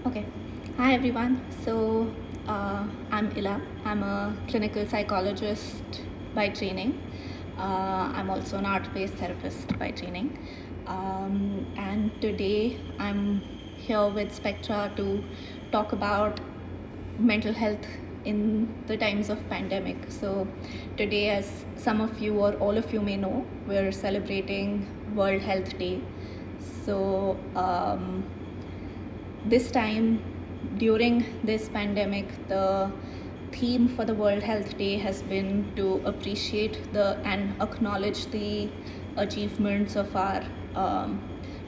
Okay. Hi, everyone. I'm Ila. I'm a clinical psychologist by training. I'm also an art based therapist by training. And today I'm here with Spectra to talk about mental health in the times of pandemic. So today, as some of you or all of you may know, we're celebrating World Health Day. So this time during this pandemic, the theme for the World Health Day has been to appreciate and acknowledge the achievements of our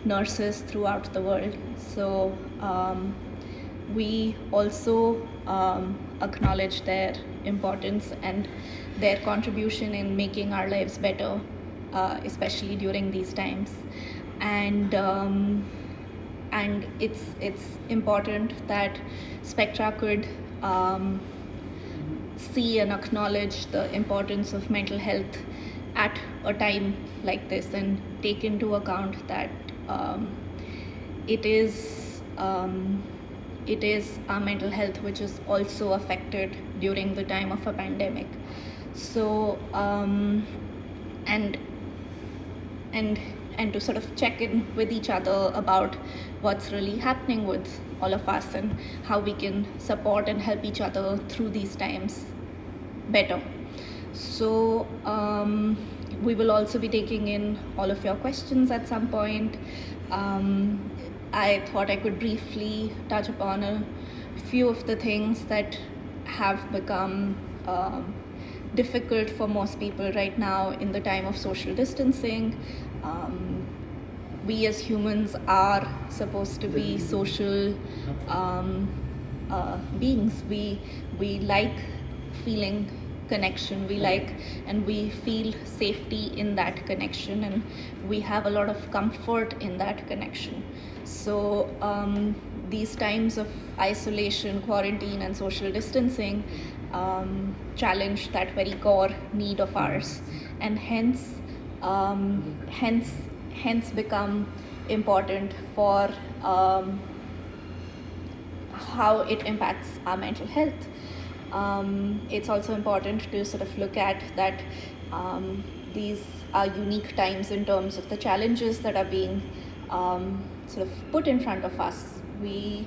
nurses throughout the world. So we also acknowledge their importance and their contribution in making our lives better, especially during these times. And it's important that Spectra could see and acknowledge the importance of mental health at a time like this, and take into account that it is it is our mental health which is also affected during the time of a pandemic. So um, and and and to sort of check in with each other about what's really happening with all of us and how we can support and help each other through these times better. So we will also be taking in all of your questions at some point. I thought I could briefly touch upon a few of the things that have become difficult for most people right now in the time of social distancing. We as humans are supposed to be social beings. We like feeling connection. We like and we feel safety in that connection, and we have a lot of comfort in that connection. So these times of isolation, quarantine, and social distancing challenge that very core need of ours, and hence become important for how it impacts our mental health. It's also important to sort of look at that these are unique times in terms of the challenges that are being sort of put in front of us. We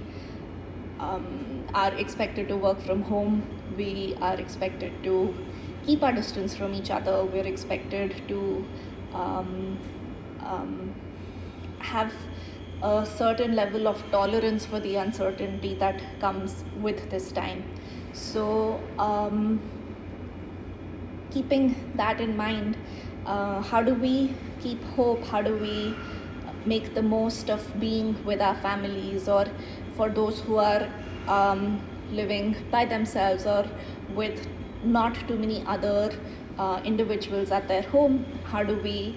are expected to work from home. We are expected to keep our distance from each other. We're expected to have a certain level of tolerance for the uncertainty that comes with this time. So keeping that in mind, how do we keep hope? How do we make the most of being with our families, or for those who are living by themselves or with not too many other individuals at their home? How do we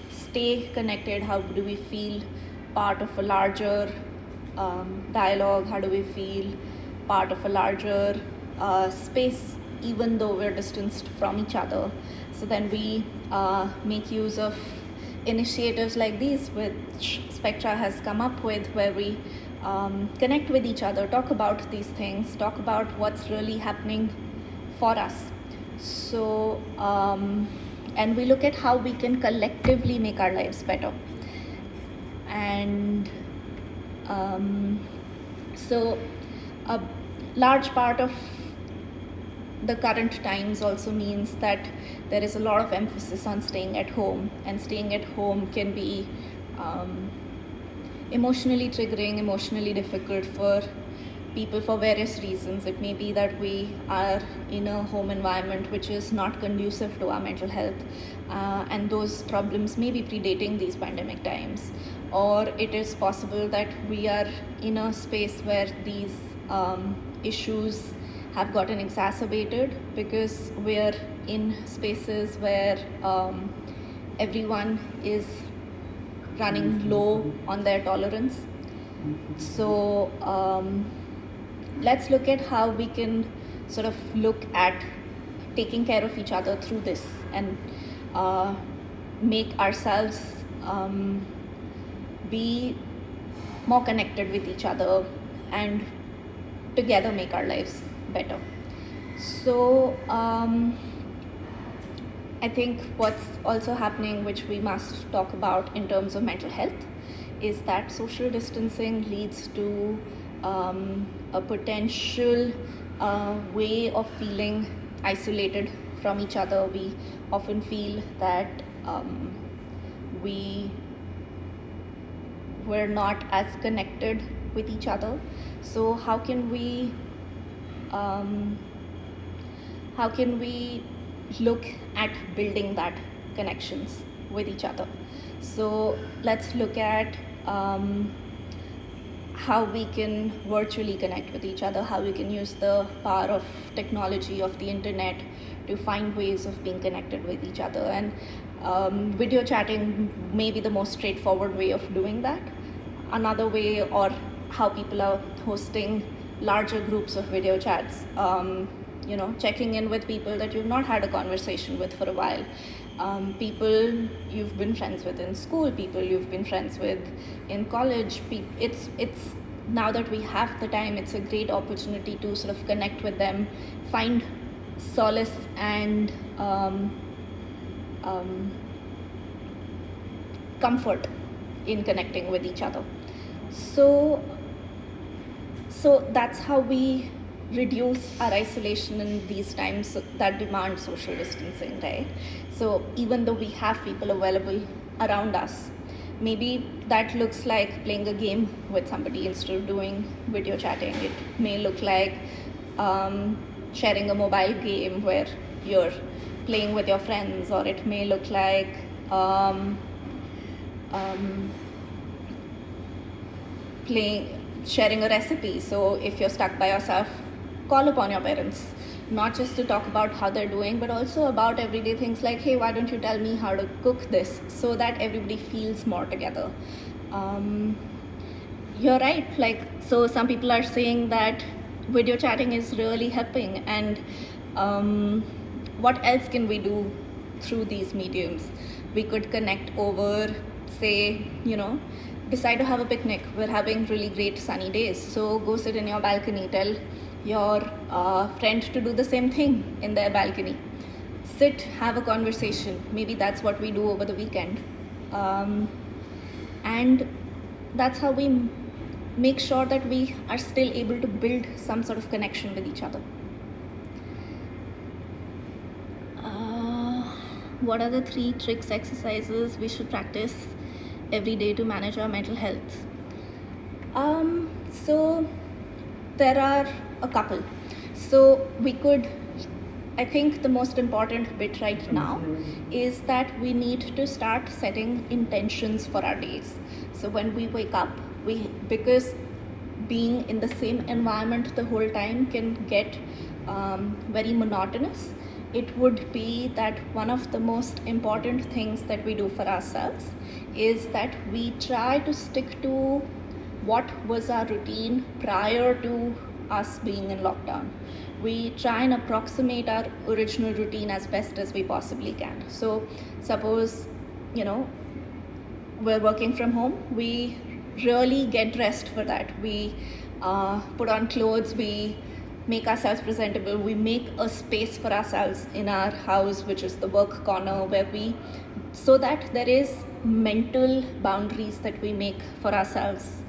stay connected? How do we feel part of a larger dialogue? How do we feel part of a larger space, even though we're distanced from each other? So then we make use of initiatives like these, which Spectra has come up with, where we connect with each other, talk about these things, talk about what's really happening for us. And we look at how we can collectively make our lives better. And so a large part of the current times also means that there is a lot of emphasis on staying at home, and staying at home can be emotionally triggering, emotionally difficult for people for various reasons. It may be that we are in a home environment which is not conducive to our mental health, and those problems may be predating these pandemic times. Or it is possible that we are in a space where these issues have gotten exacerbated because we're in spaces where everyone is running low on their tolerance. So let's look at how we can sort of look at taking care of each other through this, and make ourselves be more connected with each other, and together make our lives better. So I think what's also happening, which we must talk about in terms of mental health, is that social distancing leads to a potential way of feeling isolated from each other. We often feel that we were not as connected with each other. So how can we look at building that connections with each other? So let's look at how we can virtually connect with each other, how we can use the power of technology, of the internet, to find ways of being connected with each other. And video chatting may be the most straightforward way of doing that. Another way, or how people are hosting larger groups of video chats, checking in with people that you've not had a conversation with for a while, people you've been friends with in school, people you've been friends with in college. It's now that we have the time, it's a great opportunity to sort of connect with them, find solace and comfort in connecting with each other. So that's how we reduce our isolation in these times that demand social distancing, right? So even though we have people available around us, maybe that looks like playing a game with somebody instead of doing video chatting. It may look like sharing a mobile game where you're playing with your friends, or it may look like sharing a recipe. So if you're stuck by yourself, call upon your parents, not just to talk about how they're doing, but also about everyday things like, hey, why don't you tell me how to cook this, so that everybody feels more together. You're right, so some people are saying that video chatting is really helping, and what else can we do through these mediums? We could connect over, say, decide to have a picnic. We're having really great sunny days, so go sit in your balcony, tell your friend to do the same thing in their balcony. Sit, have a conversation. Maybe that's what we do over the weekend. And that's how we make sure that we are still able to build some sort of connection with each other. What are the 3 tricks, exercises we should practice every day to manage our mental health? So there are a couple. So I think the most important bit right now is that we need to start setting intentions for our days. So when we wake up, because being in the same environment the whole time can get very monotonous, it would be that one of the most important things that we do for ourselves is that we try to stick to what was our routine prior to us being in lockdown. We try and approximate our original routine as best as we possibly can. So suppose, we're working from home, we really get dressed for that. We put on clothes, we make ourselves presentable, we make a space for ourselves in our house, which is the work corner, so that there is mental boundaries that we make for ourselves.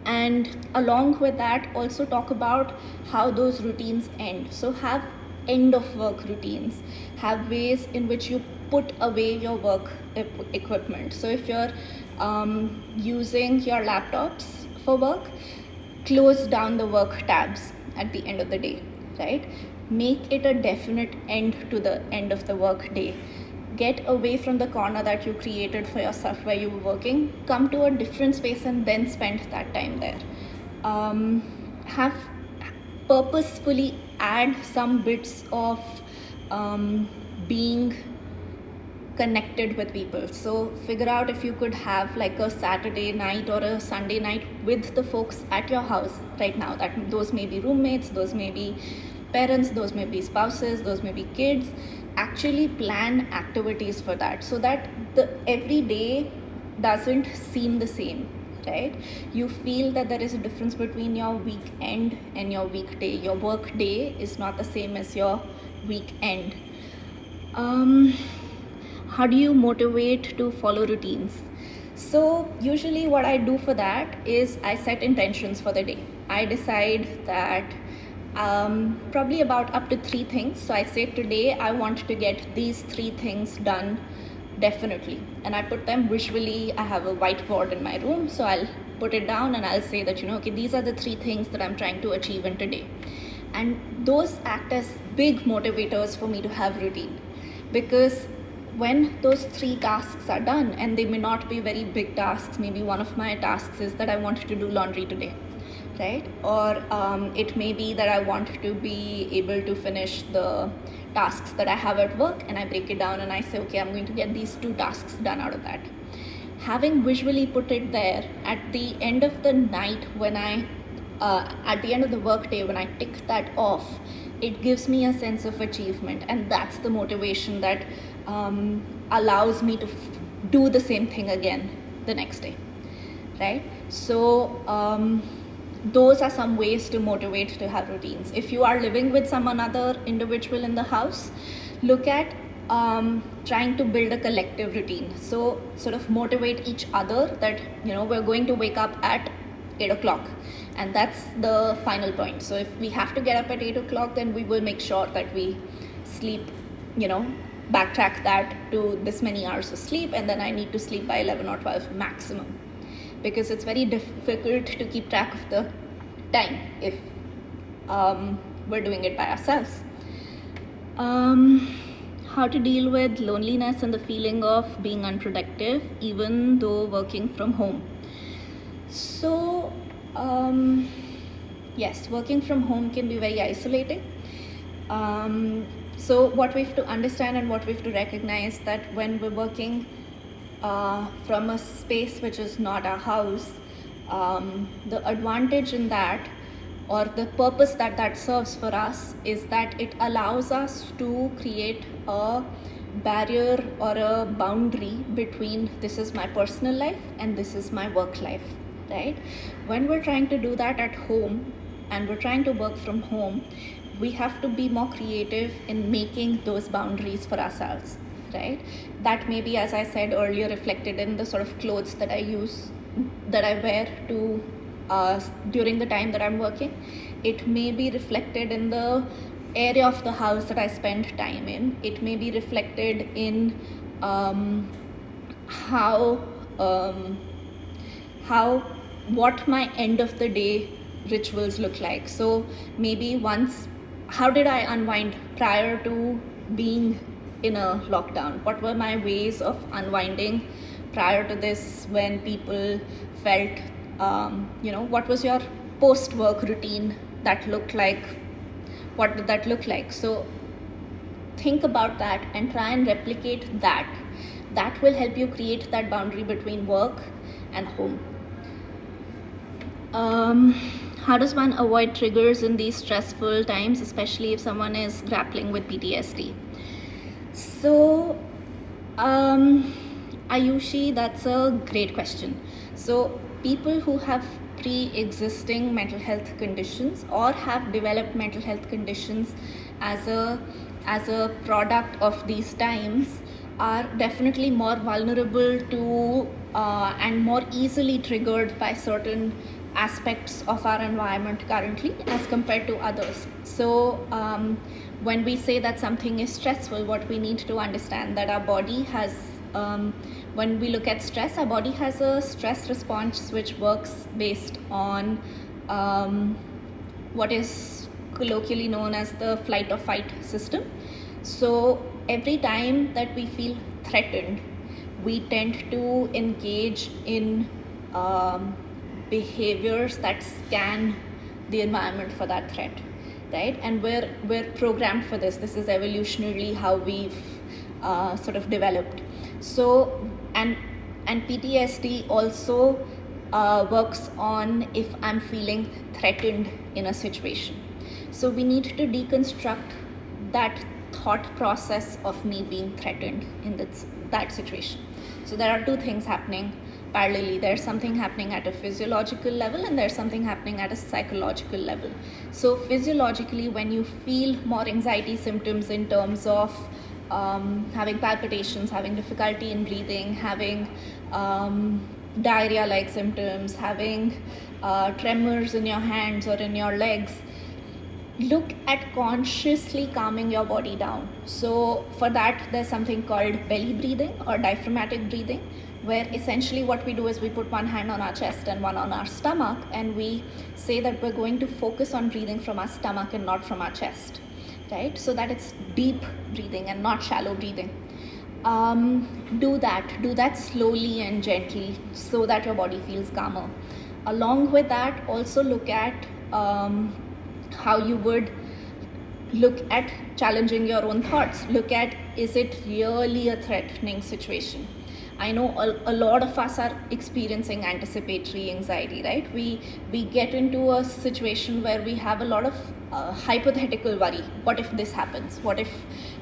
And along with that, also talk about how those routines end. So have end of work routines, have ways in which you put away your work equipment. So if you're using your laptops for work, close down the work tabs at the end of the day, right? Make it a definite end to the end of the work day. Get away from the corner that you created for yourself where you were working. Come to a different space and then spend that time there. Have purposefully add some bits of being connected with people. So figure out if you could have like a Saturday night or a Sunday night with the folks at your house right now. Those may be roommates, those may be parents, those may be spouses, those may be kids. Actually plan activities for that, so that the every day doesn't seem the same, right? You feel that there is a difference between your weekend and your weekday. Your work day is not the same as your weekend. How do you motivate to follow routines? So usually what I do for that is I set intentions for the day. I decide that probably about up to 3 things. So I say today I want to get these 3 things done definitely, and I put them visually. I have a whiteboard in my room, so I'll put it down and I'll say that, okay, these are the 3 things that I'm trying to achieve in today. And those act as big motivators for me to have routine, because when those 3 tasks are done, and they may not be very big tasks, maybe one of my tasks is that I want to do laundry today, right? Or it may be that I want to be able to finish the tasks that I have at work, and I break it down and I say, okay, I'm going to get these 2 tasks done out of that. Having visually put it there, at the end of the night, when at the end of the workday, when I tick that off, it gives me a sense of achievement, and that's the motivation that allows me to do the same thing again the next day, right? So those are some ways to motivate to have routines. If you are living with some another individual in the house, look at trying to build a collective routine. So sort of motivate each other that, we're going to wake up at 8 o'clock, and that's the final point. So if we have to get up at 8 o'clock, then we will make sure that we sleep, backtrack that to this many hours of sleep, and then I need to sleep by 11 or 12 maximum, because it's very difficult to keep track of the time if we're doing it by ourselves. How to deal with loneliness and the feeling of being unproductive even though working from home. So yes, working from home can be very isolating. So what we have to understand and what we have to recognize, that when we're working from a space which is not our house, the advantage in that, or the purpose that that serves for us, is that it allows us to create a barrier or a boundary between this is my personal life and this is my work life, right? When we're trying to do that at home and we're trying to work from home, we have to be more creative in making those boundaries for ourselves, right? That may be, as I said earlier, reflected in the sort of clothes that I wear to during the time that I'm working. It may be reflected in the area of the house that I spend time in. It may be reflected in what my end of the day rituals look like. So maybe how did I unwind prior to being in a lockdown? What were my ways of unwinding prior to this, when people felt, what was your post-work routine that looked like? What did that look like? So think about that and try and replicate that. That will help you create that boundary between work and home. How does one avoid triggers in these stressful times, especially if someone is grappling with PTSD? So, Ayushi, that's a great question. So, people who have pre-existing mental health conditions or have developed mental health conditions as a product of these times are definitely more vulnerable to and more easily triggered by certain aspects of our environment currently as compared to others. So when we say that something is stressful, what we need to understand that our body has, when we look at stress, our body has a stress response which works based on what is colloquially known as the flight or fight system. So every time that we feel threatened, we tend to engage in behaviors that scan the environment for that threat, right? And we're programmed for this. This is evolutionarily how we've sort of developed. So and PTSD also works on if I'm feeling threatened in a situation. So we need to deconstruct that thought process of me being threatened in that situation. So there are two things happening parallelly. There's something happening at a physiological level and there's something happening at a psychological level. So physiologically, when you feel more anxiety symptoms in terms of having palpitations, having difficulty in breathing, having diarrhea-like symptoms, having tremors in your hands or in your legs, look at consciously calming your body down. So for that, there's something called belly breathing or diaphragmatic breathing, where essentially what we do is we put one hand on our chest and one on our stomach, and we say that we're going to focus on breathing from our stomach and not from our chest, right? So that it's deep breathing and not shallow breathing. Do that slowly and gently so that your body feels calmer. Along with that, also look at how you would look at challenging your own thoughts. Look at, is it really a threatening situation? I know a lot of us are experiencing anticipatory anxiety, right? We get into a situation where we have a lot of hypothetical worry. What if this happens? What if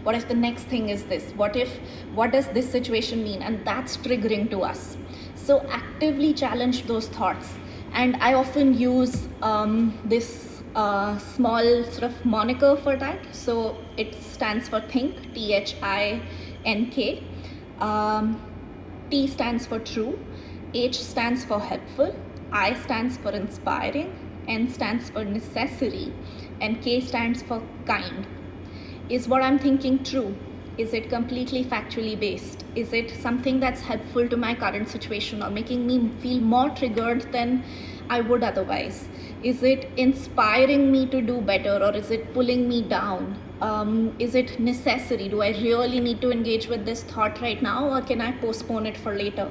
the next thing is this? What does this situation mean? And that's triggering to us. So actively challenge those thoughts. And I often use this small sort of moniker for that. So it stands for THINK, THINK. T stands for true, H stands for helpful, I stands for inspiring, N stands for necessary, and K stands for kind. Is what I'm thinking true? Is it completely factually based? Is it something that's helpful to my current situation or making me feel more triggered than I would otherwise? Is it inspiring me to do better, or is it pulling me down? Is it necessary? Do I really need to engage with this thought right now, or can I postpone it for later?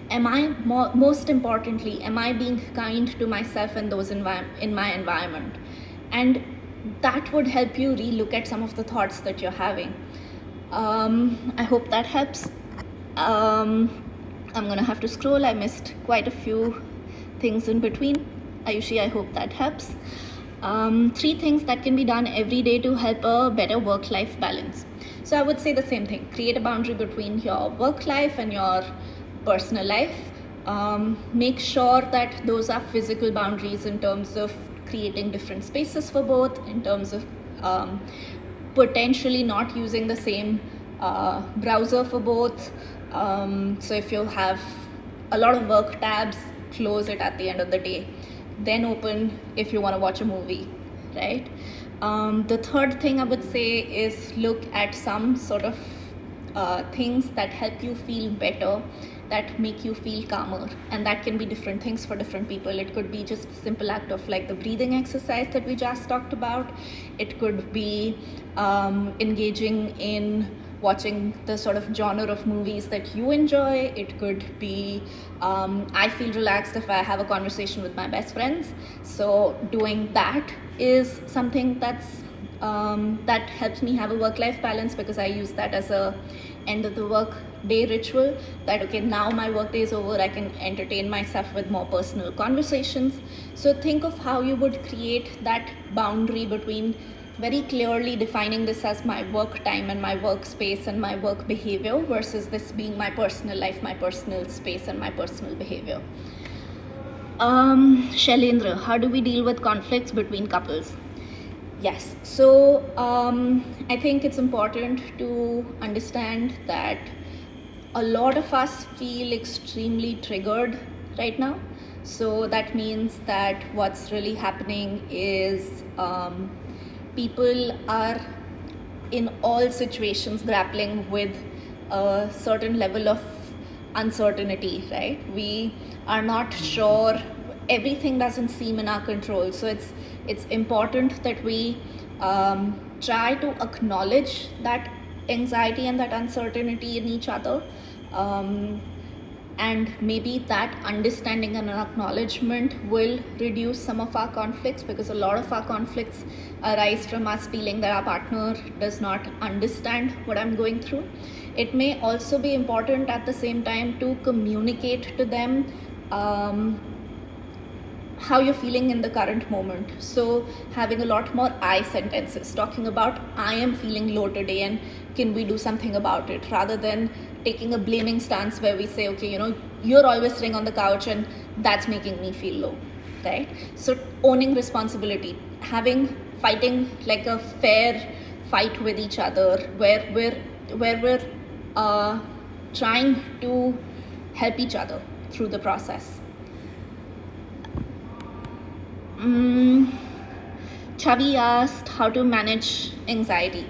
Am I, most importantly, am I being kind to myself and those in my environment? And that would help you relook at some of the thoughts that you're having. I hope that helps. I'm gonna have to scroll. I missed quite a few things in between. Ayushi, I hope that helps. 3 things that can be done every day to help a better work-life balance. So I would say the same thing. Create a boundary between your work life and your personal life. Make sure that those are physical boundaries in terms of creating different spaces for both, in terms of potentially not using the same browser for both. So if you have a lot of work tabs, close it at the end of the day, then open if you want to watch a movie, right? The third thing I would say is look at some sort of things that help you feel better, that make you feel calmer, and that can be different things for different people. It could be just a simple act of like the breathing exercise that we just talked about. It could be engaging in watching the sort of genre of movies that you enjoy. It could be I feel relaxed if I have a conversation with my best friends, so doing that is something that's that helps me have a work-life balance, because I use that as a end of the work day ritual, that okay, now my work day is over, I can entertain myself with more personal conversations. So think of how you would create that boundary between very clearly defining this as my work time and my workspace and my work behavior versus this being my personal life, my personal space and my personal behavior. Shailendra, how do we deal with conflicts between couples? Yes, so I think it's important to understand that a lot of us feel extremely triggered right now. So that means that what's really happening is people are in all situations grappling with a certain level of uncertainty, right? We are not sure, everything doesn't seem in our control. So it's important that we try to acknowledge that anxiety and that uncertainty in each other. And maybe that understanding and acknowledgement will reduce some of our conflicts, because a lot of our conflicts arise from us feeling that our partner does not understand what I'm going through. It may also be important at the same time to communicate to them how you're feeling in the current moment. So having a lot more I sentences, talking about I am feeling low today and can we do something about it, rather than taking a blaming stance where we say, okay, you're always sitting on the couch and that's making me feel low, right? So owning responsibility, fighting like a fair fight with each other, where we're trying to help each other through the process. Chavi asked how to manage anxiety.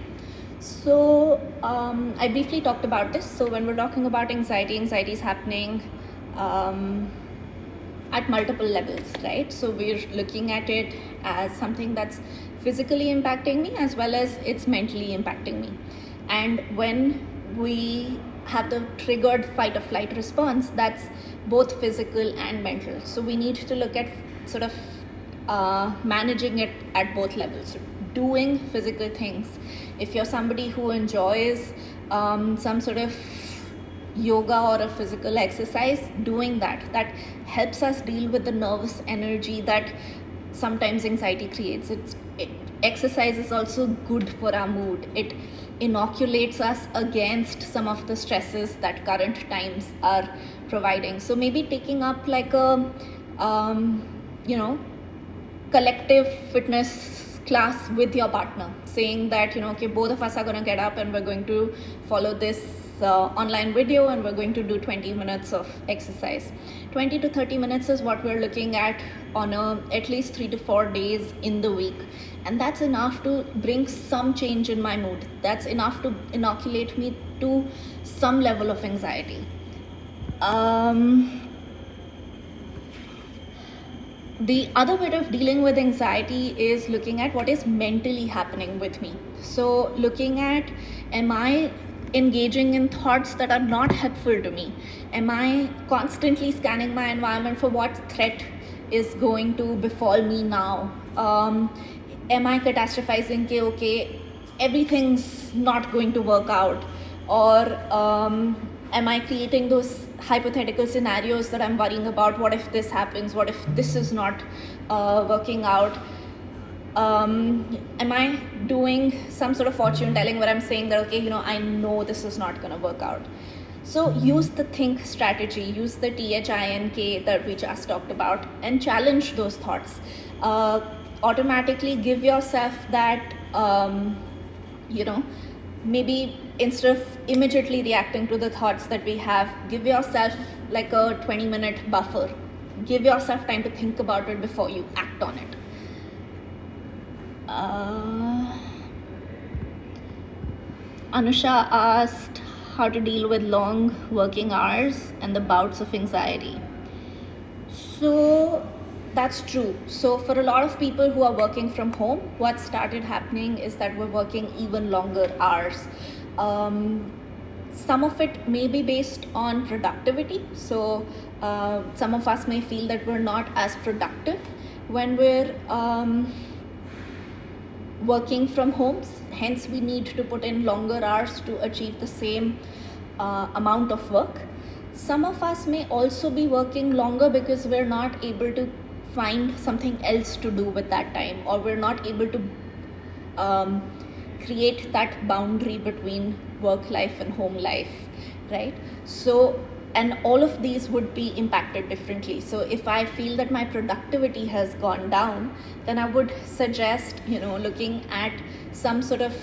So I briefly talked about this. So when we're talking about anxiety is happening at multiple levels, right? So we're looking at it as something that's physically impacting me as well as it's mentally impacting me. And when we have the triggered fight or flight response, that's both physical and mental. So we need to look at sort of managing it at both levels. Doing physical things. If you're somebody who enjoys some sort of yoga or a physical exercise, doing that helps us deal with the nervous energy that sometimes anxiety creates. Exercise is also good for our mood. It inoculates us against some of the stresses that current times are providing. So maybe taking up like a collective fitness class with your partner, saying that okay, both of us are going to get up and we're going to follow this online video and we're going to do 20 minutes of exercise. 20 to 30 minutes is what we're looking at on at least 3 to 4 days in the week, and that's enough to bring some change in my mood. That's enough to inoculate me to some level of anxiety. The other bit of dealing with anxiety is looking at what is mentally happening with me. So looking at, am I engaging in thoughts that are not helpful to me? Am I constantly scanning my environment for what threat is going to befall me now? Am I catastrophizing, okay, everything's not going to work out? Or am I creating those hypothetical scenarios that I'm worrying about? What if this happens? What if this is not working out? Am I doing some sort of fortune telling where I'm saying that, okay, I know this is not going to work out? So use the think strategy, use the THINK that we just talked about, and challenge those thoughts. Automatically give yourself that, maybe instead of immediately reacting to the thoughts that we have, give yourself like a 20-minute buffer. Give yourself time to think about it before you act on it. Anusha asked how to deal with long working hours and the bouts of anxiety. So that's true. So for a lot of people who are working from home, what started happening is that we're working even longer hours. Some of it may be based on productivity. So some of us may feel that we're not as productive when we're working from home. Hence, we need to put in longer hours to achieve the same amount of work. Some of us may also be working longer because we're not able to find something else to do with that time, or we're not able to create that boundary between work life and home life, right? So, and all of these would be impacted differently. So if I feel that my productivity has gone down, then I would suggest looking at some sort of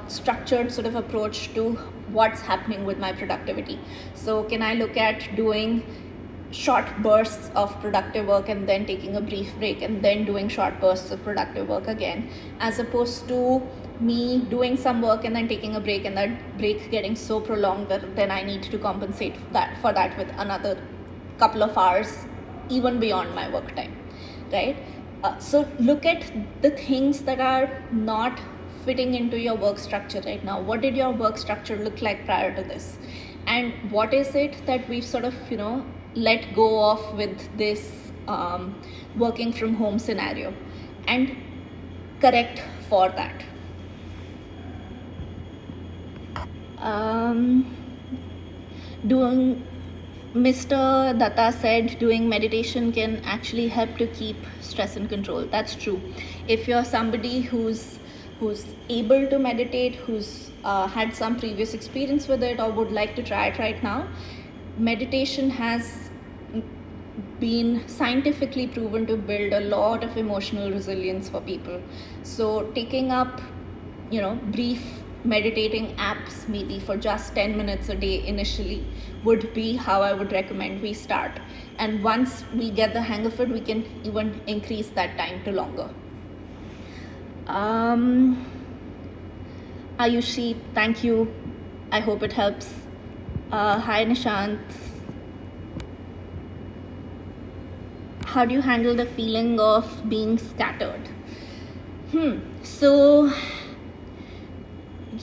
structured sort of approach to what's happening with my productivity. So can I look at doing short bursts of productive work and then taking a brief break and then doing short bursts of productive work again, as opposed to me doing some work and then taking a break, and that break getting so prolonged that then I need to compensate for that with another couple of hours even beyond my work time, right? So look at the things that are not fitting into your work structure right now. What did your work structure look like prior to this? And what is it that we've sort of, let go of with this working from home scenario, and correct for that. Mr. Datta said doing meditation can actually help to keep stress in control. That's true. If you're somebody who's able to meditate, who's had some previous experience with it, or would like to try it right now, meditation has been scientifically proven to build a lot of emotional resilience for people. So taking up, brief meditating apps maybe for just 10 minutes a day initially would be how I would recommend we start. And once we get the hang of it, we can even increase that time to longer. Ayushi, thank you. I hope it helps. Hi Nishant. How do you handle the feeling of being scattered? So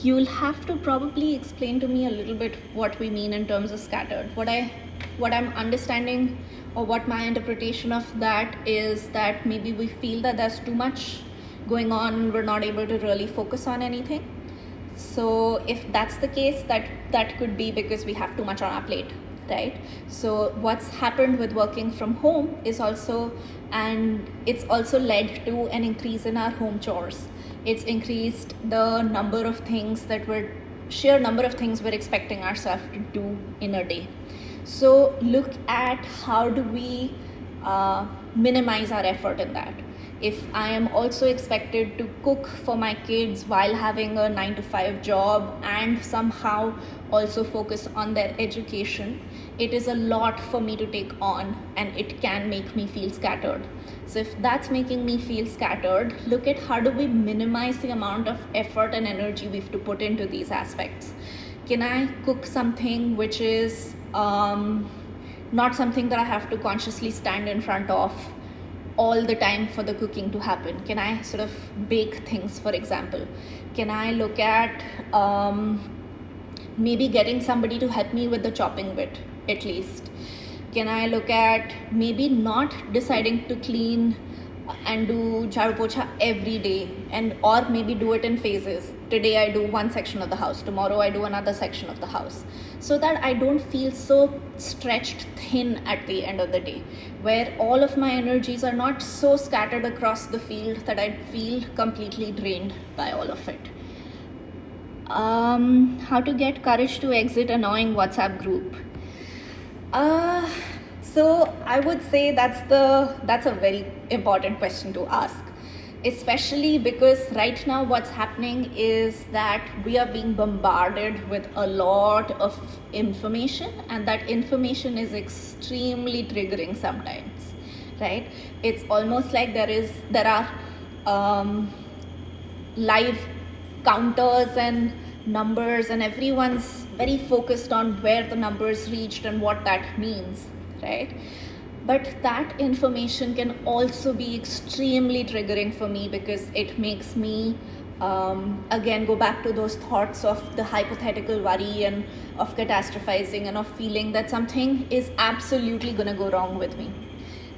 you'll have to probably explain to me a little bit what we mean in terms of scattered. What I'm understanding, or what my interpretation of that is, that maybe we feel that there's too much going on, we're not able to really focus on anything. So if that's the case, that could be because we have too much on our plate, right? So what's happened with working from home is also, and it's also led to an increase in our home chores. It's increased the number of things sheer number of things we're expecting ourselves to do in a day. So look at how do we minimize our effort in that. If I am also expected to cook for my kids while having a 9-to-5 job and somehow also focus on their education, it is a lot for me to take on, and it can make me feel scattered. So if that's making me feel scattered, look at how do we minimize the amount of effort and energy we have to put into these aspects. Can I cook something which is not something that I have to consciously stand in front of all the time for the cooking to happen? Can I sort of bake things, for example? Can I look at maybe getting somebody to help me with the chopping bit at least? Can I look at maybe not deciding to clean and do jharu pocha every day, or maybe do it in phases? Today I do one section of the house, tomorrow I do another section of the house, so that I don't feel so stretched thin at the end of the day, where all of my energies are not so scattered across the field that I feel completely drained by all of it. How to get courage to exit annoying WhatsApp group? So I would say that's a very important question to ask, especially because right now what's happening is that we are being bombarded with a lot of information, and that information is extremely triggering sometimes, right? It's almost like there are live counters and numbers, and everyone's very focused on where the numbers reached and what that means, right? But that information can also be extremely triggering for me, because it makes me again go back to those thoughts of the hypothetical worry and of catastrophizing and of feeling that something is absolutely going to go wrong with me,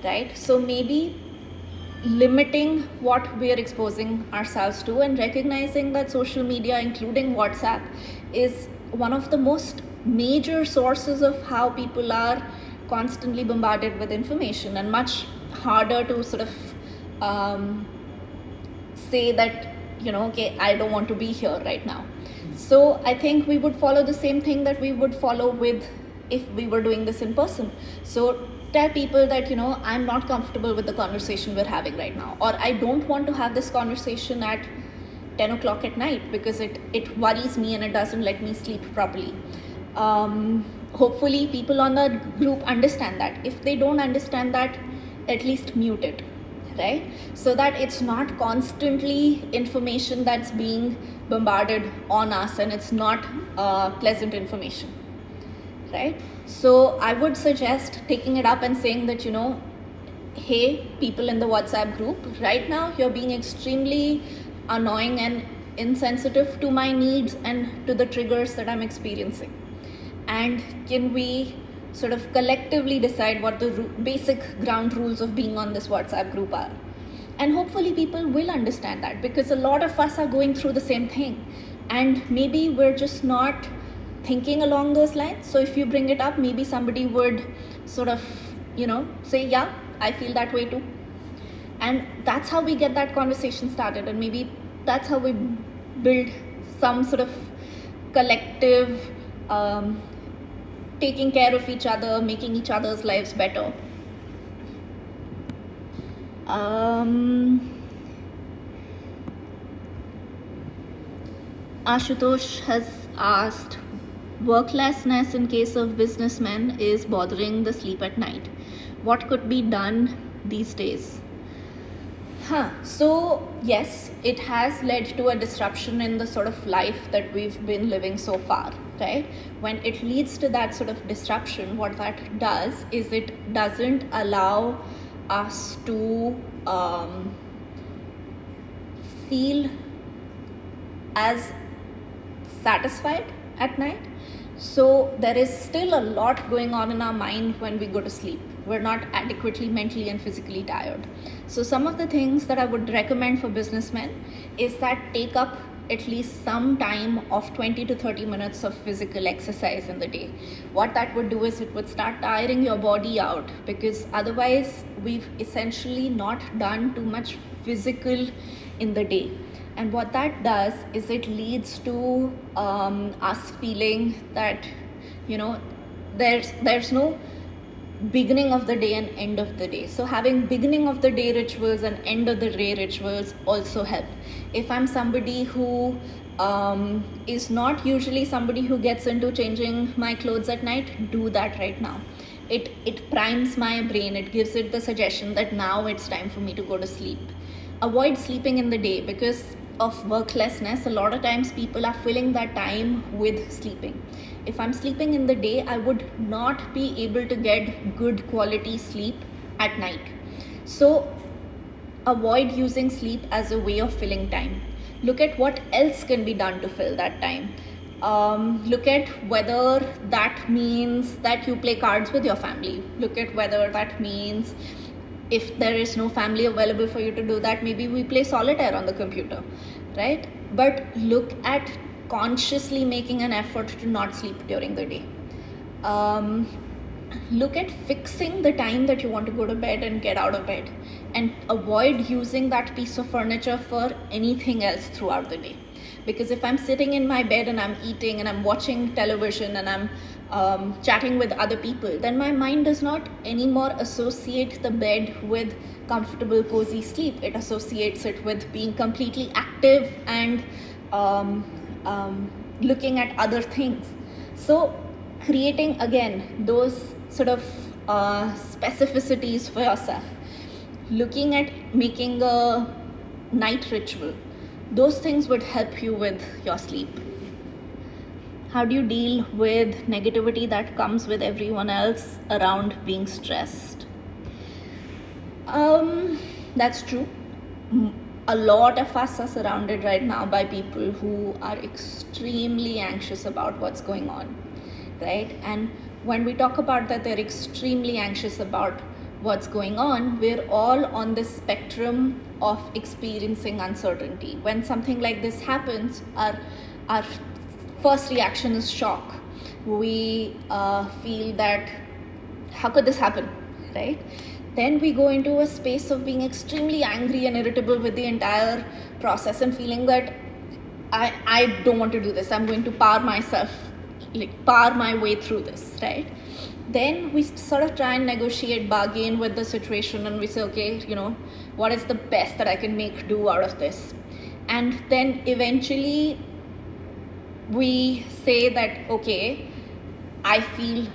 right? So maybe limiting what we are exposing ourselves to, and recognizing that social media, including WhatsApp, is one of the most major sources of how people are constantly bombarded with information, and much harder to sort of say that, okay, I don't want to be here right now. So I think we would follow the same thing that we would follow with if we were doing this in person. So tell people that, I'm not comfortable with the conversation we're having right now, or I don't want to have this conversation at 10 o'clock at night because it worries me and it doesn't let me sleep properly. Hopefully people on the group understand that. If they don't understand that, at least mute it, right? So that it's not constantly information that's being bombarded on us, and it's not pleasant information, right? So I would suggest taking it up and saying that, hey, people in the WhatsApp group, right now you're being extremely annoying and insensitive to my needs and to the triggers that I'm experiencing. And can we sort of collectively decide what the basic ground rules of being on this WhatsApp group are? And hopefully people will understand that, because a lot of us are going through the same thing, and maybe we're just not thinking along those lines. So if you bring it up, maybe somebody would sort of, say, yeah, I feel that way too. And that's how we get that conversation started, and maybe that's how we build some sort of collective taking care of each other, making each other's lives better. Ashutosh has asked, worklessness in case of businessmen is bothering the sleep at night. What could be done these days? So yes, it has led to a disruption in the sort of life that we've been living so far, right? When it leads to that sort of disruption, what that does is it doesn't allow us to feel as satisfied at night. So there is still a lot going on in our mind when we go to sleep. We're not adequately mentally and physically tired. So some of the things that I would recommend for businessmen is that take up at least some time of 20 to 30 minutes of physical exercise in the day. What that would do is it would start tiring your body out, because otherwise we've essentially not done too much physical in the day. And what that does is it leads to us feeling that, there's no beginning of the day and end of the day. So having beginning of the day rituals and end of the day rituals also help. If I'm somebody who is not usually somebody who gets into changing my clothes at night, do that right now. It primes my brain. It gives it the suggestion that now it's time for me to go to sleep. Avoid sleeping in the day because of worklessness. A lot of times people are filling that time with sleeping. If I'm sleeping in the day, I would not be able to get good quality sleep at night. So avoid using sleep as a way of filling time. Look at what else can be done to fill that time. Look at whether that means that you play cards with your family. Look at whether that means, if there is no family available for you to do that, maybe we play solitaire on the computer, right? But look at consciously making an effort to not sleep during the day. Look at fixing the time that you want to go to bed and get out of bed, and avoid using that piece of furniture for anything else throughout the day. Because if I'm sitting in my bed and I'm eating and I'm watching television and I'm chatting with other people, then my mind does not anymore associate the bed with comfortable, cozy sleep. It associates it with being completely active and looking at other things. So creating again those sort of specificities for yourself, looking at making a night ritual, those things would help you with your sleep. How do you deal with negativity that comes with everyone else around being stressed? That's true. A lot of us are surrounded right now by people who are extremely anxious about what's going on, right? And when we talk about that they're extremely anxious about what's going on, we're all on this spectrum of experiencing uncertainty. When something like this happens, our first reaction is shock. We feel that, how could this happen, right? Then we go into a space of being extremely angry and irritable with the entire process and feeling that I don't want to do this. I'm going to power my way through this, right? Then we sort of try and negotiate, bargain with the situation, and we say, okay, what is the best that I can make do out of this? And then eventually we say that, okay, I feel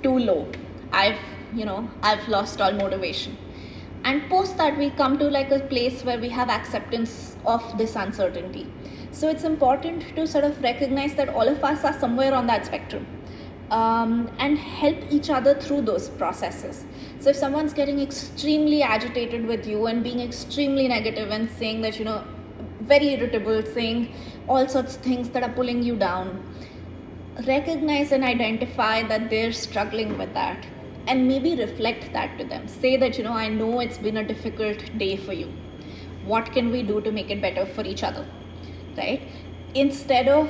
too low. I've lost all motivation. And post that, we come to like a place where we have acceptance of this uncertainty. So it's important to sort of recognize that all of us are somewhere on that spectrum, and help each other through those processes. So if someone's getting extremely agitated with you and being extremely negative and saying that, very irritable, saying all sorts of things that are pulling you down, recognize and identify that they're struggling with that, and maybe reflect that to them. Say that, I know it's been a difficult day for you. What can we do to make it better for each other, right? Instead of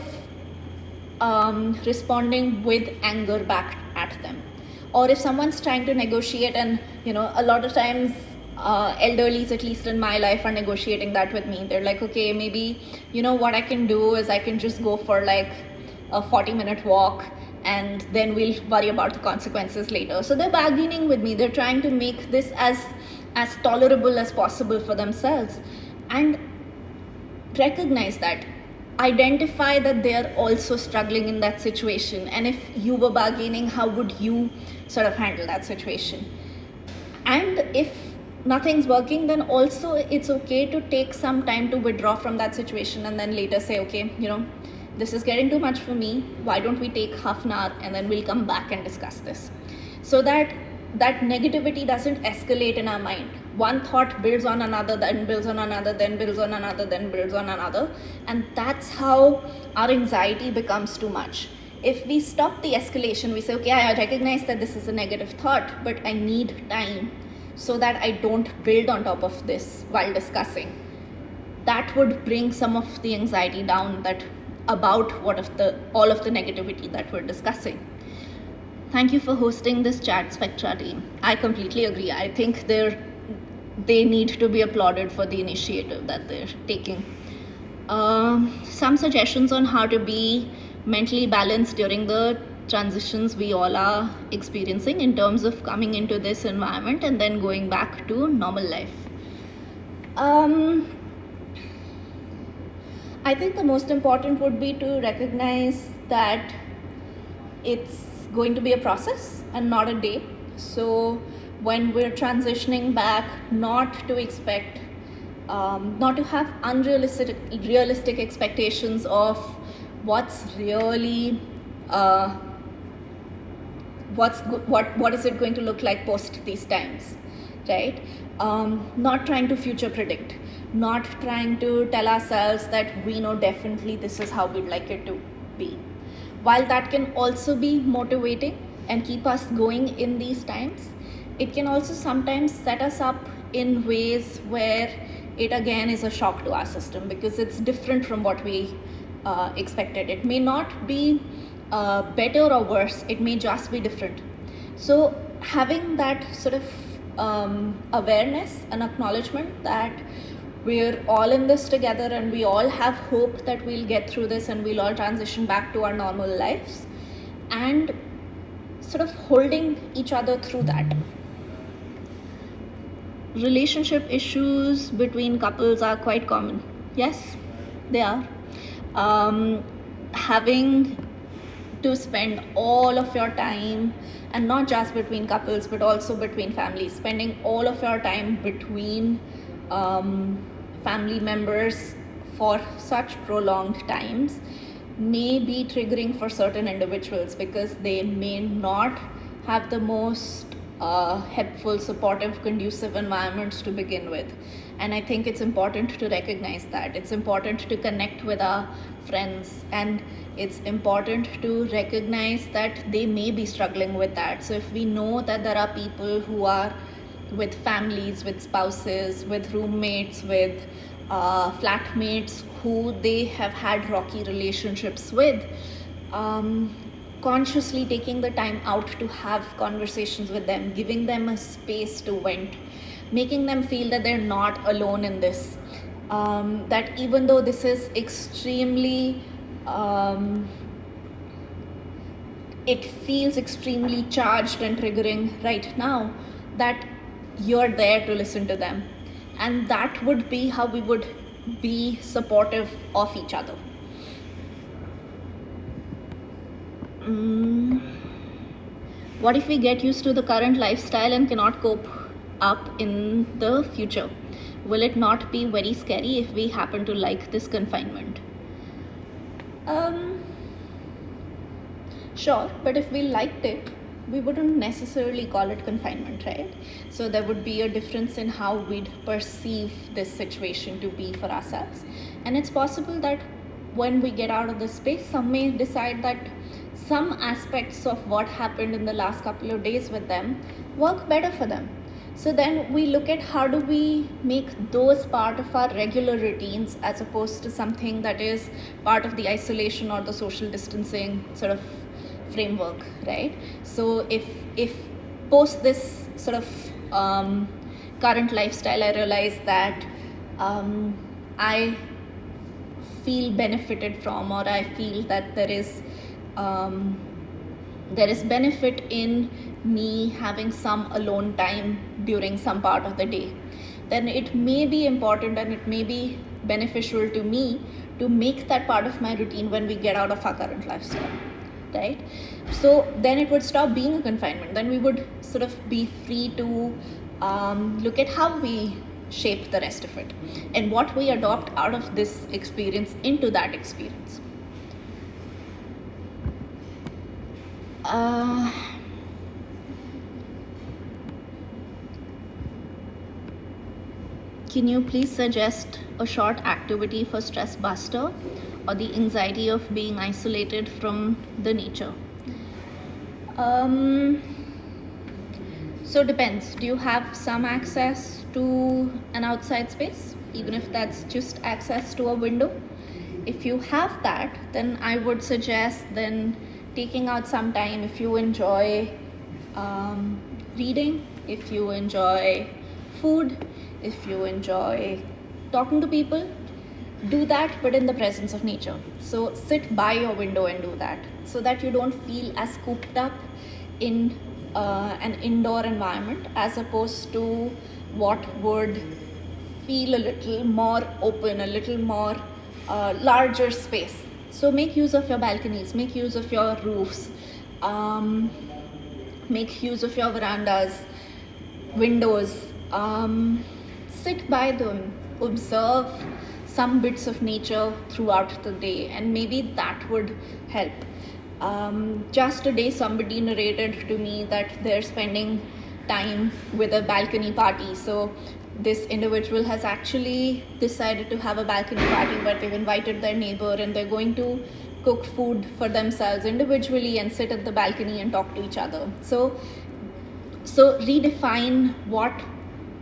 responding with anger back at them. Or if someone's trying to negotiate, and a lot of times elderlies, at least in my life, are negotiating that with me. They're like, okay, maybe what I can do is I can just go for like a 40-minute walk, and then we'll worry about the consequences later. So they're bargaining with me. They're trying to make this as tolerable as possible for themselves. And recognize that, identify that they are also struggling in that situation, and if you were bargaining, how would you sort of handle that situation? And if nothing's working, then also it's okay to take some time to withdraw from that situation, and then later say, okay, this is getting too much for me, why don't we take half an hour and then we'll come back and discuss this, so that negativity doesn't escalate in our mind. One thought builds on another, then builds on another, then builds on another, then builds on another, and that's how our anxiety becomes too much. If we stop the escalation, we say, okay, I recognize that this is a negative thought, but I need time so that I don't build on top of this while discussing. That would bring some of the anxiety down, that about all of the negativity that we're discussing. Thank you for hosting this chat, Spectra team. I completely agree. I think they need to be applauded for the initiative that they're taking. Some suggestions on how to be mentally balanced during the transitions we all are experiencing in terms of coming into this environment and then going back to normal life. I think the most important would be to recognize that it's going to be a process and not a day. So when we're transitioning back, not to have realistic expectations of what's really what is it going to look like post these times, right? Not trying to future predict, not trying to tell ourselves that we know definitely this is how we'd like it to be. While that can also be motivating and keep us going in these times, it can also sometimes set us up in ways where it again is a shock to our system, because it's different from what we expected. It may not be better or worse, it may just be different. So having that sort of awareness and acknowledgement that we're all in this together and we all have hope that we'll get through this and we'll all transition back to our normal lives, and sort of holding each other through that. Relationship issues between couples are quite common. Yes, they are. Having to spend all of your time, and not just between couples but also between families, spending all of your time between family members for such prolonged times may be triggering for certain individuals, because they may not have the most helpful, supportive, conducive environments to begin with. And I think it's important to recognize that. It's important to connect with our friends, and it's important to recognize that they may be struggling with that. So if we know that there are people who are with families, with spouses, with roommates, with flatmates who they have had rocky relationships with, consciously taking the time out to have conversations with them, giving them a space to vent, making them feel that they're not alone in this, that even though this is extremely it feels extremely charged and triggering right now, that you're there to listen to them. And that would be how we would be supportive of each other. What if we get used to the current lifestyle and cannot cope up in the future? Will it not be very scary if we happen to like this confinement? Sure, but if we liked it, we wouldn't necessarily call it confinement, right? So there would be a difference in how we'd perceive this situation to be for ourselves. And it's possible that when we get out of this space, some may decide that some aspects of what happened in the last couple of days with them work better for them. So then we look at how do we make those part of our regular routines as opposed to something that is part of the isolation or the social distancing sort of framework, right? So if post this sort of current lifestyle, I realize that I feel benefited from, or I feel that there is benefit in me having some alone time during some part of the day, then it may be important and it may be beneficial to me to make that part of my routine when we get out of our current lifestyle, right? So then it would stop being a confinement. Then we would sort of be free to look at how we shape the rest of it and what we adopt out of this experience into that experience. Can you please suggest a short activity for stress buster or the anxiety of being isolated from the nature? So depends. Do you have some access to an outside space, even if that's just access to a window? If you have that, then I would suggest then taking out some time. If you enjoy reading, if you enjoy food, if you enjoy talking to people, do that, but in the presence of nature. So sit by your window and do that, so that you don't feel as cooped up in an indoor environment, as opposed to what would feel a little more open, a little more larger space. So make use of your balconies, make use of your roofs, make use of your verandas, windows, sit by them, observe some bits of nature throughout the day, and maybe that would help. Just today somebody narrated to me that they're spending time with a balcony party. So this individual has actually decided to have a balcony party where they've invited their neighbor and they're going to cook food for themselves individually and sit at the balcony and talk to each other. So redefine what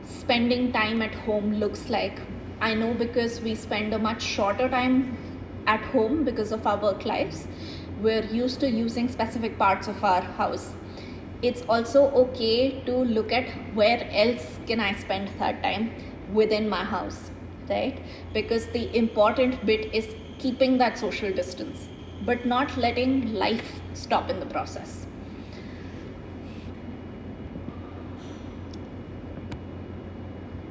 spending time at home looks like. I know because we spend a much shorter time at home because of our work lives, we're used to using specific parts of our house. It's also okay to look at where else can I spend that time within my house, right? Because the important bit is keeping that social distance, but not letting life stop in the process.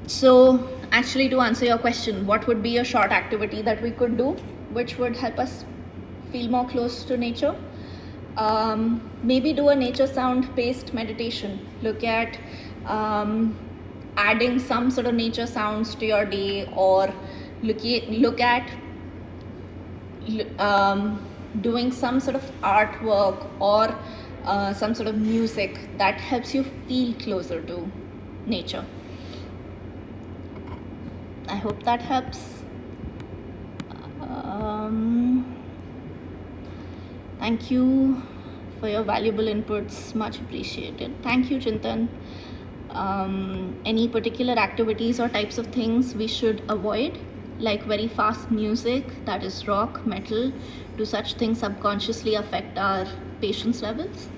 So actually, to answer your question, what would be a short activity that we could do which would help us feel more close to nature? Maybe do a nature sound based meditation. Look at adding some sort of nature sounds to your day, or look at doing some sort of artwork or some sort of music that helps you feel closer to nature. I hope that helps. Thank you for your valuable inputs, much appreciated. Thank you, Chintan. Any particular activities or types of things we should avoid, like very fast music, that is rock, metal? Do such things subconsciously affect our patience levels?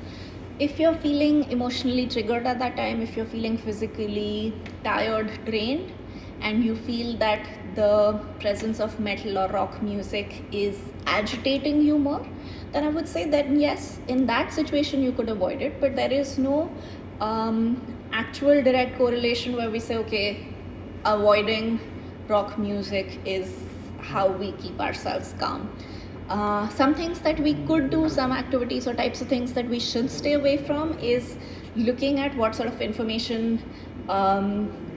If you're feeling emotionally triggered at that time, if you're feeling physically tired, drained, and you feel that the presence of metal or rock music is agitating you more, then I would say that yes, in that situation you could avoid it, but there is no actual direct correlation where we say, okay, avoiding rock music is how we keep ourselves calm. Some things that we could do, some activities or types of things that we should stay away from, is looking at what sort of information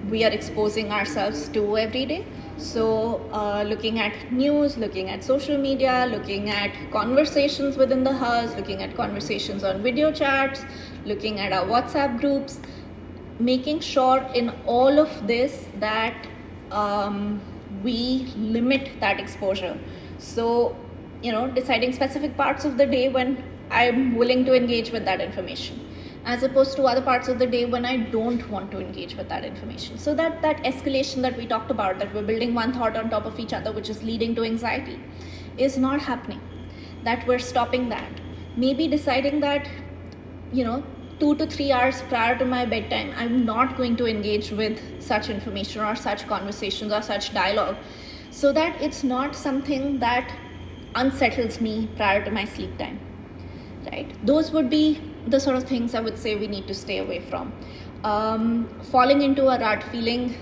we are exposing ourselves to every day. So looking at news, looking at social media, looking at conversations within the house, looking at conversations on video chats, looking at our WhatsApp groups, making sure in all of this that we limit that exposure. So, deciding specific parts of the day when I'm willing to engage with that information. as opposed to other parts of the day when I don't want to engage with that information. So that escalation that we talked about, that we're building one thought on top of each other, which is leading to anxiety, is not happening. That we're stopping that. Maybe deciding that, 2 to 3 hours prior to my bedtime, I'm not going to engage with such information or such conversations or such dialogue, so that it's not something that unsettles me prior to my sleep time, right? Those would be the sort of things I would say we need to stay away from. Falling into a rut, feeling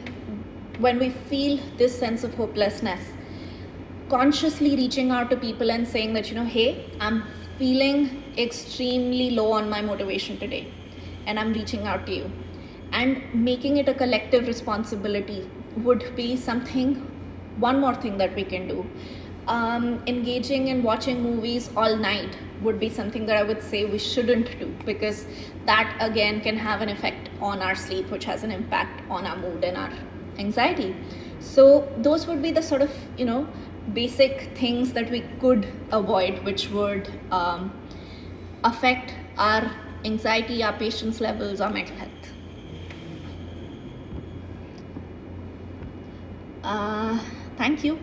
when we feel this sense of hopelessness, consciously reaching out to people and saying that, hey, I'm feeling extremely low on my motivation today, and I'm reaching out to you, and making it a collective responsibility would be one more thing that we can do. Engaging in watching movies all night would be something that I would say we shouldn't do, because that again can have an effect on our sleep, which has an impact on our mood and our anxiety. So those would be the sort of basic things that we could avoid, which would affect our anxiety, our patience levels, our mental health. Thank you.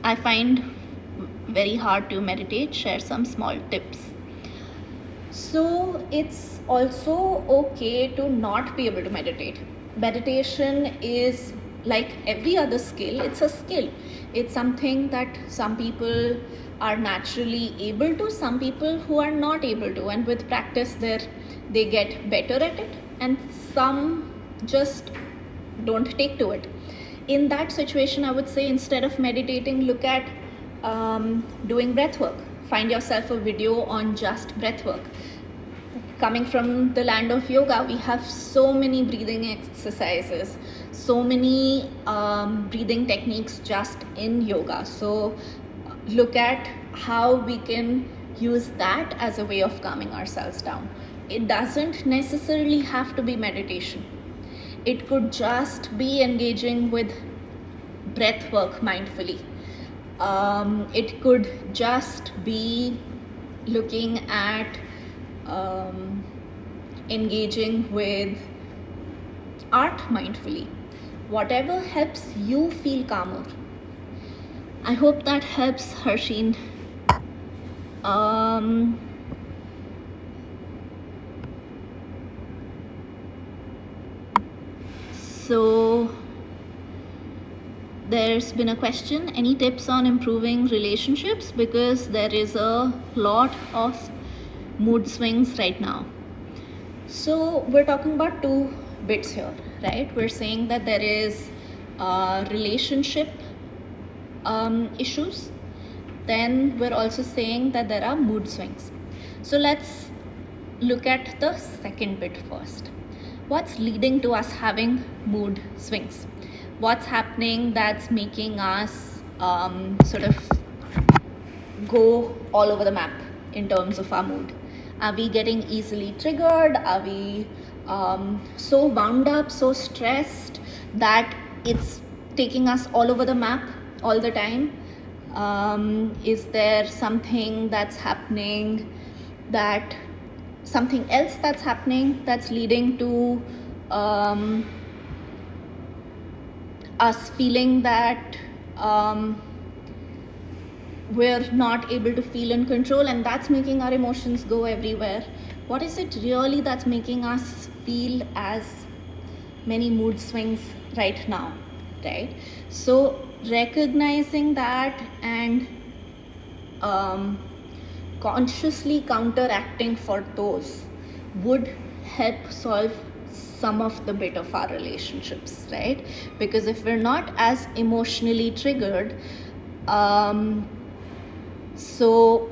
I find very hard to meditate. Share some small tips. So it's also okay to not be able to meditate. Meditation is like every other skill. It's a skill. It's something that some people are naturally able to, some people who are not able to, and with practice they get better at it, and some just don't take to it. In that situation, I would say, instead of meditating, look at doing breath work. Find yourself a video on just breath work. Coming from the land of yoga, we have so many breathing exercises, so many breathing techniques just in yoga. So look at how we can use that as a way of calming ourselves down. It doesn't necessarily have to be meditation. It could just be engaging with breath work mindfully. It could just be looking at engaging with art mindfully. Whatever helps you feel calmer. I hope that helps, Harsheen. So there's been a question, any tips on improving relationships, because there is a lot of mood swings right now. So we're talking about two bits here, right? We're saying that there is relationship issues, then we're also saying that there are mood swings. So let's look at the second bit first. What's leading to us having mood swings? What's happening that's making us sort of go all over the map in terms of our mood? Are we getting easily triggered? Are we so wound up, so stressed that it's taking us all over the map all the time? Is there something else that's happening that's leading to us feeling that we're not able to feel in control, and that's making our emotions go everywhere? What is it really that's making us feel as many mood swings right now, right? So recognizing that and consciously counteracting for those would help solve some of the bit of our relationships, right? Because if we're not as emotionally triggered, so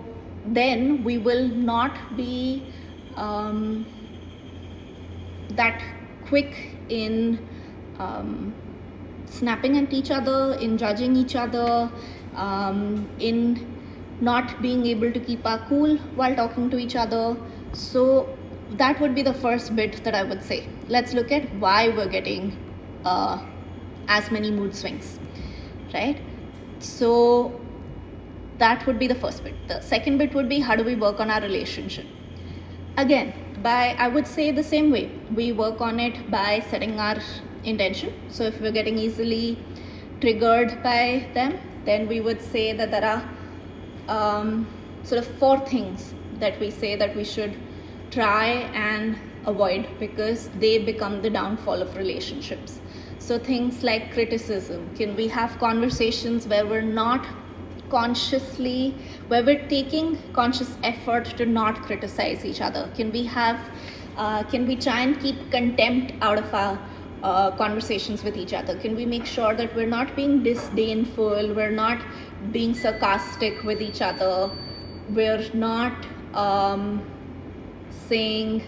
then we will not be that quick in snapping at each other, in judging each other, in not being able to keep our cool while talking to each other. So that would be the first bit that I would say. Let's look at why we're getting as many mood swings, right? So That would be the first bit. The second bit would be, how do we work on our relationship? Again, I would say the same way. We work on it by setting our intention. So if we're getting easily triggered by them, then we would say that there are sort of 4 things that we say that we should try and avoid, because they become the downfall of relationships. So things like criticism. Can we have conversations where we're not consciously, where we're taking conscious effort to not criticize each other? Can we try and keep contempt out of our conversations with each other? Can we make sure that we're not being disdainful, we're not being sarcastic with each other, we're not saying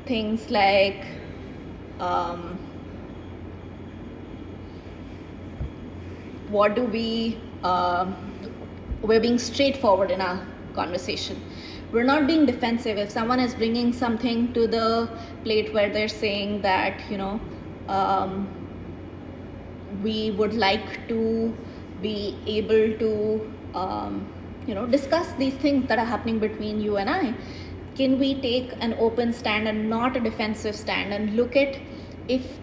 things like we're being straightforward in our conversation. We're not being defensive. If someone is bringing something to the plate where they're saying that, we would like to be able to, discuss these things that are happening between you and I, can we take an open stand and not a defensive stand, and look at if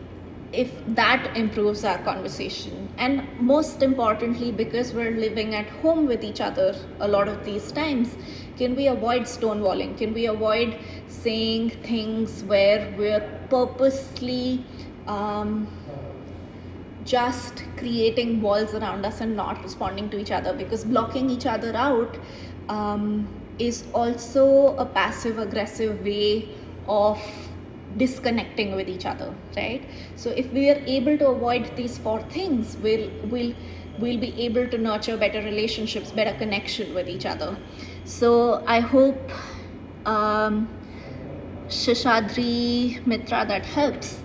that improves our conversation? And most importantly, because we're living at home with each other a lot of these times, can we avoid stonewalling? Can we avoid saying things where we're purposely just creating walls around us and not responding to each other? Because blocking each other out is also a passive aggressive way of disconnecting with each other, right? So if we are able to avoid these 4 things, we'll be able to nurture better relationships, better connection with each other. So I hope Shashadri Mitra, that helps.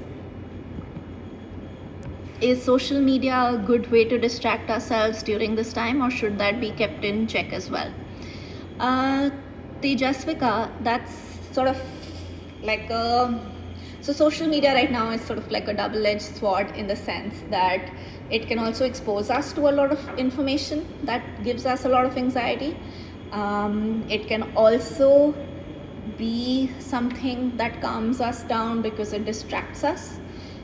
Is social media a good way to distract ourselves during this time, or should that be kept in check as well? Tejasvika, that's sort of like so social media right now is sort of like a double-edged sword, in the sense that it can also expose us to a lot of information that gives us a lot of anxiety. It can also be something that calms us down because it distracts us.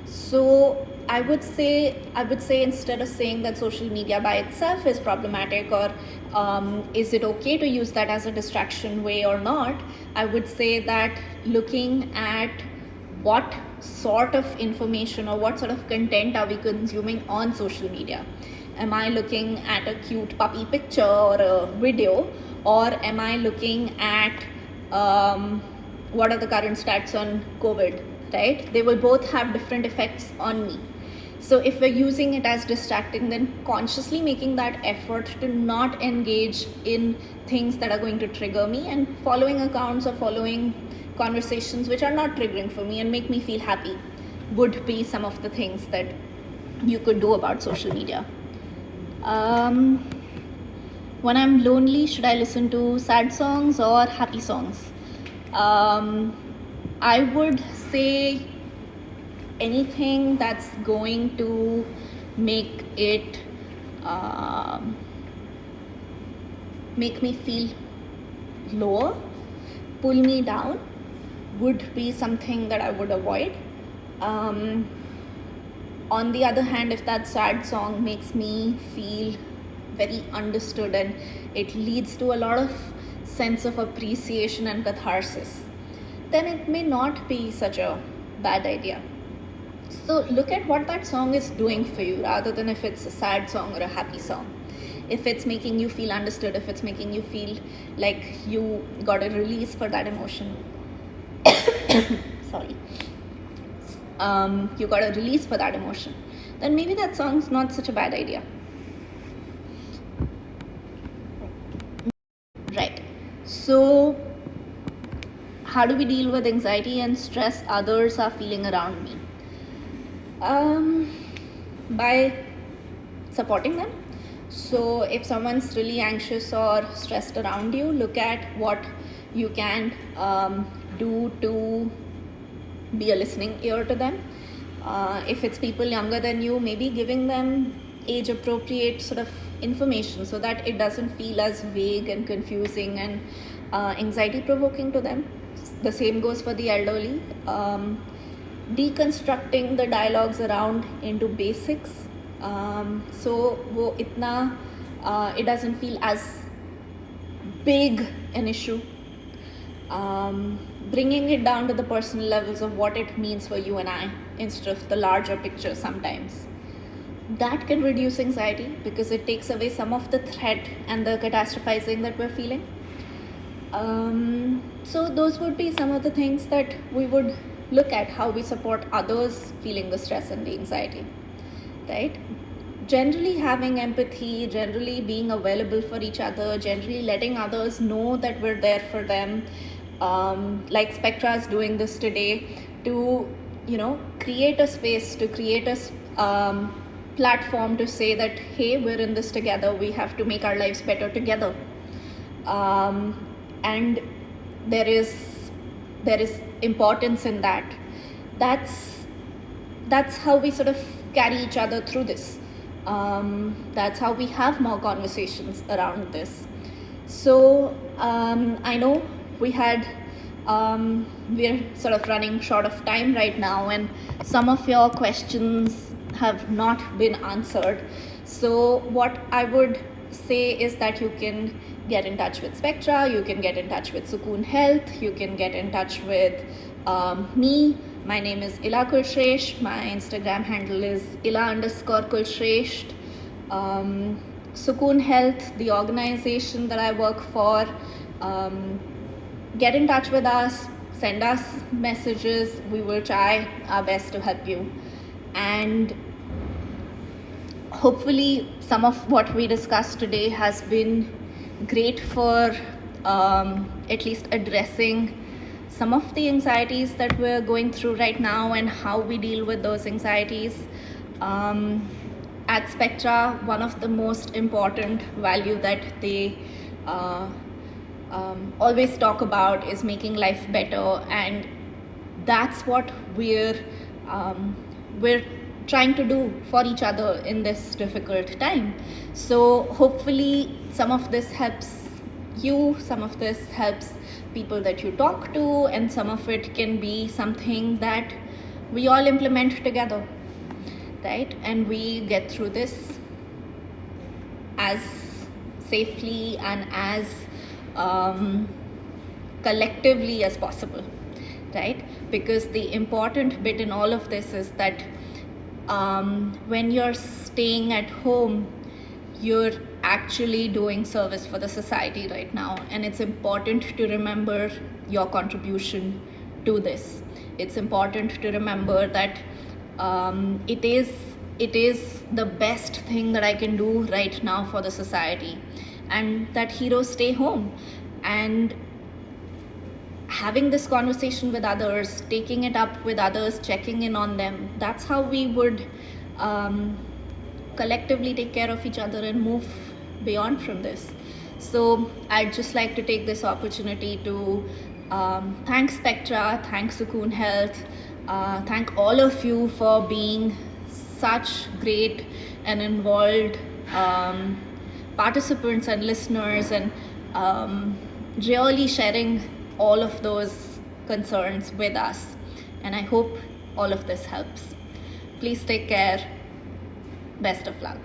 So I would say instead of saying that social media by itself is problematic, or is it okay to use that as a distraction way or not, I would say that looking at what sort of information or what sort of content are we consuming on social media. Am I looking at a cute puppy picture or a video, or am I looking at what are the current stats on COVID, right? They will both have different effects on me. So if we're using it as distracting, then consciously making that effort to not engage in things that are going to trigger me, and following accounts or following conversations which are not triggering for me and make me feel happy, would be some of the things that you could do about social media. When I'm lonely, should I listen to sad songs or happy songs? I would say anything that's going to make it make me feel lower, pull me down, would be something that I would avoid. On the other hand, if that sad song makes me feel very understood and it leads to a lot of sense of appreciation and catharsis, then it may not be such a bad idea. So look at what that song is doing for you, rather than if it's a sad song or a happy song. If it's making you feel understood, if it's making you feel like you got a release for that emotion, sorry, you got a release for that emotion, then maybe that song's not such a bad idea. Right. So how do we deal with anxiety and stress others are feeling around me? By supporting them. So if someone's really anxious or stressed around you, look at what you can do to be a listening ear to them. If it's people younger than you, maybe giving them age appropriate sort of information so that it doesn't feel as vague and confusing and anxiety provoking to them. The same goes for the elderly. Deconstructing the dialogues around into basics, so वो इतना it doesn't feel as big an issue. Bringing it down to the personal levels of what it means for you and I instead of the larger picture sometimes. That can reduce anxiety because it takes away some of the threat and the catastrophizing that we're feeling. So those would be some of the things that we would look at, how we support others feeling the stress and the anxiety, right? Generally having empathy, generally being available for each other, generally letting others know that we're there for them, like Spectra is doing this today, to create a space, to create a platform to say that, hey, we're in this together, we have to make our lives better together. And there is importance in that. That's how we sort of carry each other through this. That's how we have more conversations around this. So I know we're sort of running short of time right now, and some of your questions have not been answered. So what I would say is that you can get in touch with Spectra, you can get in touch with Sukoon Health, you can get in touch with me. My name is Ila Kulshresht. My Instagram handle is Ila_Kulshresht. Sukoon Health, the organization that I work for, get in touch with us, send us messages. We will try our best to help you. And hopefully some of what we discussed today has been great for at least addressing some of the anxieties that we're going through right now and how we deal with those anxieties. At Spectra, one of the most important value that they always talk about is making life better, and that's what we're trying to do for each other in this difficult time. So hopefully some of this helps you, some of this helps people that you talk to, and some of it can be something that we all implement together, right? And we get through this as safely and as collectively as possible, right? Because the important bit in all of this is that when you're staying at home, you're actually doing service for the society right now, and it's important to remember your contribution to this. It's important to remember that it is the best thing that I can do right now for the society, and that heroes stay home. And having this conversation with others, taking it up with others, checking in on them, that's how we would collectively take care of each other and move beyond from this. So I'd just like to take this opportunity to thank Spectra, thank Sukoon Health, thank all of you for being such great and involved participants and listeners, and really sharing all of those concerns with us. And I hope all of this helps. Please take care. Best of luck.